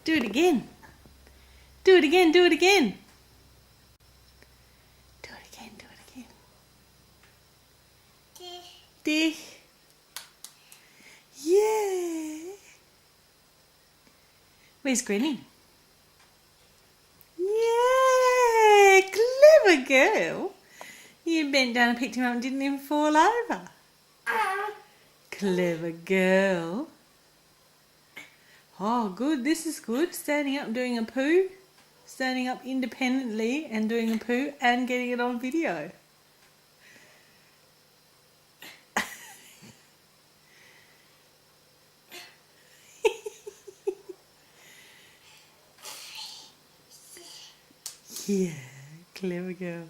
Do it again. Do it again, do it again. Do it again, do it again. Dich. Yeah. Where's Granny? Yeah, clever girl. You bent down and picked him up and didn't even fall over. Clever girl. Oh, good. This is good. Standing up and doing a poo. Standing up independently and doing a poo and getting it on video. Yeah, clever girl.